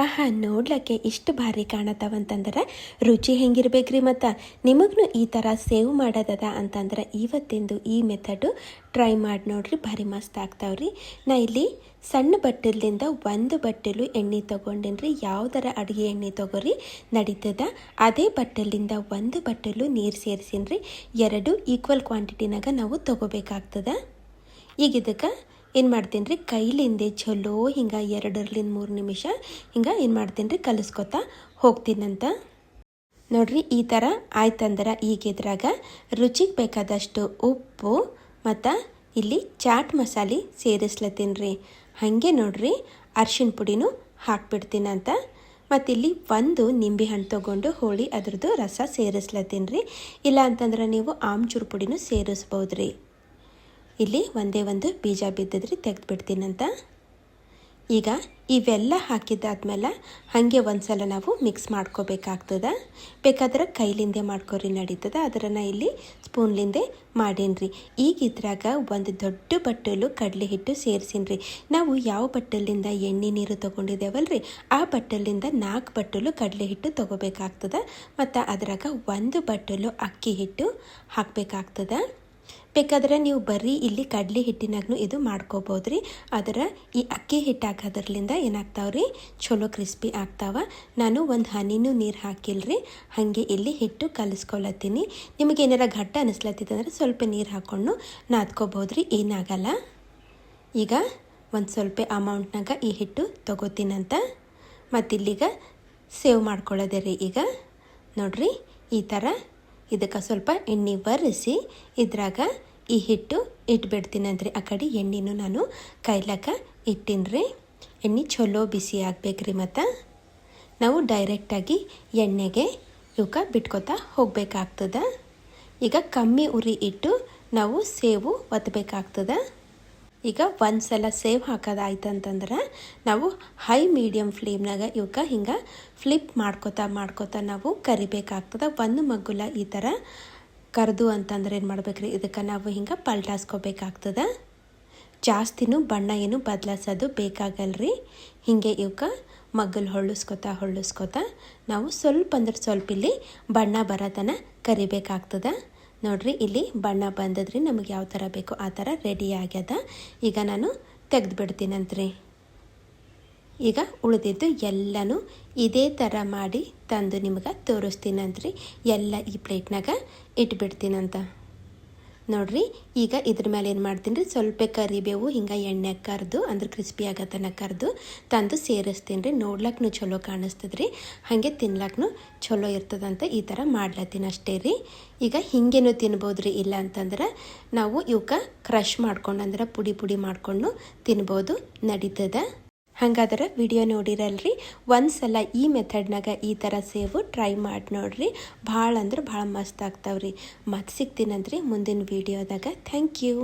ಆಹಾ, ನೋಡ್ಲಿಕ್ಕೆ ಇಷ್ಟು ಭಾರಿ ಕಾಣತ್ತಾವಂತಂದ್ರೆ ರುಚಿ ಹೆಂಗಿರ್ಬೇಕ್ರಿ. ಮತ್ತು ನಿಮಗೂ ಈ ಥರ ಸೇವ್ ಮಾಡೋದದ ಅಂತಂದ್ರೆ ಇವತ್ತಿಂದು ಈ ಮೆಥಡು ಟ್ರೈ ಮಾಡಿ ನೋಡ್ರಿ, ಭಾರಿ ಮಸ್ತ್ ಆಗ್ತಾವ್ರಿ. ನಾ ಇಲ್ಲಿ ಸಣ್ಣ ಬಟ್ಟಲಿಂದ ಒಂದು ಬಟ್ಟಲು ಎಣ್ಣೆ ತೊಗೊಂಡಿನ್ರಿ. ಯಾವ್ದಾರ ಅಡುಗೆ ಎಣ್ಣೆ ತೊಗೊರಿ ನಡೀತದ. ಅದೇ ಬಟ್ಟಲಿಂದ ಒಂದು ಬಟ್ಟಲು ನೀರು ಸೇರಿಸಿನ್ರಿ. ಎರಡು ಈಕ್ವಲ್ ಕ್ವಾಂಟಿಟಿನಾಗ ನಾವು ತೊಗೋಬೇಕಾಗ್ತದ. ಈಗ ಇದಕ್ಕೆ ಏನು ಮಾಡ್ತೀನಿ ರೀ, ಕೈಲಿಂದೆ ಚಲೋ ಹಿಂಗೆ 2-3 ನಿಮಿಷ ಹಿಂಗೆ ಏನು ಮಾಡ್ತೀನಿ ರೀ, ಕಲಿಸ್ಕೊತಾ ಹೋಗ್ತೀನಂತ ನೋಡ್ರಿ. ಈ ಥರ ಆಯ್ತಂದ್ರೆ ಈಗ ಇದ್ರಾಗ ರುಚಿಗೆ ಬೇಕಾದಷ್ಟು ಉಪ್ಪು ಮತ್ತು ಇಲ್ಲಿ ಚಾಟ್ ಮಸಾಲೆ ಸೇರಿಸ್ಲತ್ತೀನಿ ರೀ. ಹಾಗೆ ನೋಡ್ರಿ ಅರ್ಶಿಣ ಪುಡಿನೂ ಹಾಕ್ಬಿಡ್ತೀನಂತ. ಮತ್ತು ಇಲ್ಲಿ ಒಂದು ನಿಂಬೆ ಹಣ್ಣು ತೊಗೊಂಡು ಹೋಳಿ ಅದ್ರದ್ದು ರಸ ಸೇರಿಸ್ಲತ್ತೀನಿ ರೀ. ಇಲ್ಲ ಅಂತಂದ್ರೆ ನೀವು ಆಮ್ಚೂರು ಪುಡಿನೂ ಸೇರಿಸ್ಬೋದು ರೀ. ಇಲ್ಲಿ ಒಂದೇ ಒಂದು ಬೀಜ ಬಿದ್ದಿದ್ರಿ, ತೆಗೆದುಬಿಡ್ತೀನಂತ. ಈಗ ಇವೆಲ್ಲ ಹಾಕಿದ್ದಾದ್ಮೇಲೆ ಹಾಗೆ ಒಂದು ಸಲ ನಾವು ಮಿಕ್ಸ್ ಮಾಡ್ಕೋಬೇಕಾಗ್ತದೆ. ಬೇಕಾದ್ರೆ ಕೈಲಿಂದೆ ಮಾಡ್ಕೊರಿ ನಡೀತದೆ, ಅದನ್ನು ಇಲ್ಲಿ ಸ್ಪೂನ್ಲಿಂದೆ ಮಾಡೀನಿ. ಈಗ ಇದ್ರಾಗ ಒಂದು ದೊಡ್ಡ ಬಟ್ಟಲು ಕಡಲೆ ಹಿಟ್ಟು ಸೇರಿಸಿನ್ರಿ. ನಾವು ಯಾವ ಬಟ್ಟಲಿಂದ ಎಣ್ಣೆ ನೀರು ತೊಗೊಂಡಿದ್ದೇವಲ್ರಿ, ಆ ಬಟ್ಟಲಿಂದ 4 ಬಟ್ಟಲು ಕಡಲೆ ಹಿಟ್ಟು ತೊಗೋಬೇಕಾಗ್ತದೆ. ಮತ್ತು ಅದ್ರಾಗ 1 ಬಟ್ಟಲು ಅಕ್ಕಿ ಹಿಟ್ಟು ಹಾಕಬೇಕಾಗ್ತದೆ. ಬೇಕಾದ್ರೆ ನೀವು ಬರೀ ಇಲ್ಲಿ ಕಡಲೆ ಹಿಟ್ಟಿನಾಗೂ ಇದು ಮಾಡ್ಕೋಬೋದ್ರಿ. ಆದರೆ ಈ ಅಕ್ಕಿ ಹಿಟ್ಟು ಹಾಕೋದ್ರಲಿಂದ ಏನಾಗ್ತಾವ್ರಿ, ಚಲೋ ಕ್ರಿಸ್ಪಿ ಆಗ್ತಾವ. ನಾನು ಒಂದು ಹನಿನೂ ನೀರು ಹಾಕಿಲ್ರಿ, ಹಾಗೆ ಇಲ್ಲಿ ಹಿಟ್ಟು ಕಲಿಸ್ಕೊಳತ್ತೀನಿ. ನಿಮಗೆ ಏನಾರ ಘಟ್ಟ ಅನಿಸ್ಲತ್ತಿತ್ತಂದ್ರೆ ಸ್ವಲ್ಪ ನೀರು ಹಾಕ್ಕೊಂಡು ನಾದ್ಕೋಬೋದ್ರಿ, ಏನಾಗಲ್ಲ. ಈಗ ಒಂದು ಸ್ವಲ್ಪ ಅಮೌಂಟ್ನಾಗ ಈ ಹಿಟ್ಟು ತೊಗೋತೀನಂತ. ಮತ್ತಿಲ್ಲಿಗ ಸೇವ್ ಮಾಡ್ಕೊಳ್ಳೋದೇ ರೀ. ಈಗ ನೋಡ್ರಿ ಈ ಥರ ಇದಕ್ಕೆ ಸ್ವಲ್ಪ ಎಣ್ಣೆ ಬರೆಸಿ ಇದ್ರಾಗ ಈ ಹಿಟ್ಟು ಇಟ್ಬಿಡ್ತೀನಂತ್ರಿ. ಆ ಕಡೆ ಎಣ್ಣೆನೂ ನಾನು ಕಾಯ್ಲಕ್ಕ ಇಟ್ಟಿನ್ರಿ. ಎಣ್ಣೆ ಚಲೋ ಬಿಸಿ ಆಗ್ಬೇಕ್ರಿ. ಮತ್ತು ನಾವು ಡೈರೆಕ್ಟಾಗಿ ಎಣ್ಣೆಗೆ ಇವಕ್ಕೆ ಬಿಟ್ಕೊತಾ ಹೋಗ್ಬೇಕಾಗ್ತದೆ. ಈಗ ಕಮ್ಮಿ ಉರಿ ಇಟ್ಟು ನಾವು ಸೇವು ಒತ್ತಬೇಕಾಗ್ತದೆ. ಈಗ ಒಂದು ಸಲ ಸೇವ್ ಹಾಕೋದಾಯ್ತಂತಂದ್ರೆ ನಾವು ಹೈ ಮೀಡಿಯಮ್ ಫ್ಲೇಮ್ನಾಗ ಇವಕ್ಕೆ ಹಿಂಗೆ ಫ್ಲಿಪ್ ಮಾಡ್ಕೋತಾ ನಾವು ಕರಿಬೇಕಾಗ್ತದೆ. ಒಂದು ಮಗ್ಗುಲ ಈ ಥರ ಕರೆದು ಅಂತಂದ್ರೆ ಏನು ಮಾಡ್ಬೇಕ್ರಿ, ಇದಕ್ಕೆ ನಾವು ಹಿಂಗೆ ಪಲ್ಟಾಸ್ಕೋಬೇಕಾಗ್ತದೆ. ಜಾಸ್ತಿನೂ ಬಣ್ಣ ಏನು ಬದಲಾಯಿಸೋದು ಬೇಕಾಗಲ್ರಿ. ಹಿಂಗೆ ಇವಕ್ಕೆ ಮಗ್ಗಲು ಹೊಳ್ಳಿಸ್ಕೋತಾ ನಾವು ಸ್ವಲ್ಪ ಅಂದ್ರೆ ಸ್ವಲ್ಪ ಇಲ್ಲಿ ಬಣ್ಣ ಬರೋತನ ಕರಿಬೇಕಾಗ್ತದೆ. ನೋಡ್ರಿ ಇಲ್ಲಿ ಬಣ್ಣ ಬಂದದ್ರಿ, ನಮಗೆ ಯಾವ ಥರ ಬೇಕೋ ಆ ಥರ ರೆಡಿ ಆಗ್ಯದ. ಈಗ ನಾನು ತೆಗೆದುಬಿಡ್ತೀನಂತ್ರಿ. ಈಗ ಉಳಿದಿದ್ದು ಎಲ್ಲನೂ ಇದೇ ಥರ ಮಾಡಿ ತಂದು ನಿಮ್ಗೆ ತೋರಿಸ್ತೀನಂತ್ರಿ. ಎಲ್ಲ ಈ ಪ್ಲೇಟ್ನಾಗ ಇಟ್ಬಿಡ್ತೀನಂತ ನೋಡ್ರಿ. ಈಗ ಇದ್ರ ಮೇಲೆ ಏನು ಮಾಡ್ತೀನಿ ರೀ, ಸ್ವಲ್ಪ ಕರಿಬೇವು ಹಿಂಗೆ ಎಣ್ಣೆ ಕರೆದು ಅಂದ್ರೆ ಕ್ರಿಸ್ಪಿ ಆಗತನ ಕರೆದು ತಂದು ಸೇರಿಸ್ತೀನಿ ರೀ. ನೋಡ್ಲಕ್ಕೂ ಚಲೋ ಕಾಣಿಸ್ತದ್ರಿ, ಹಾಗೆ ತಿನ್ಲಕ್ಕೂ ಚಲೋ ಇರ್ತದಂತ ಈ ಥರ ಮಾಡ್ಲತ್ತೀನಿ ಅಷ್ಟೇ ರೀ. ಈಗ ಹಿಂಗೇನು ತಿನ್ಬೋದು, ಇಲ್ಲ ಅಂತಂದ್ರೆ ನಾವು ಇವಕ್ಕೆ ಕ್ರಷ್ ಮಾಡ್ಕೊಂಡು ಅಂದ್ರೆ ಪುಡಿ ಮಾಡ್ಕೊಂಡು ತಿನ್ಬೋದು, ನಡೀತದ. ಹಾಗಾದ್ರೆ ವಿಡಿಯೋ ನೋಡಿರಲ್ರಿ, ಒಂದು ಸಲ ಈ ಮೆಥಡ್ನಾಗ ಈ ಥರ ಸೇವು ಟ್ರೈ ಮಾಡಿ ನೋಡ್ರಿ. ಭಾಳ ಅಂದ್ರೆ ಭಾಳ ಮಸ್ತ್ ಆಗ್ತಾವ್ರಿ. ಮತ್ತೆ ಸಿಗ್ತೀನಂತ್ರಿ ಮುಂದಿನ ವಿಡಿಯೋದಾಗ. Thank you.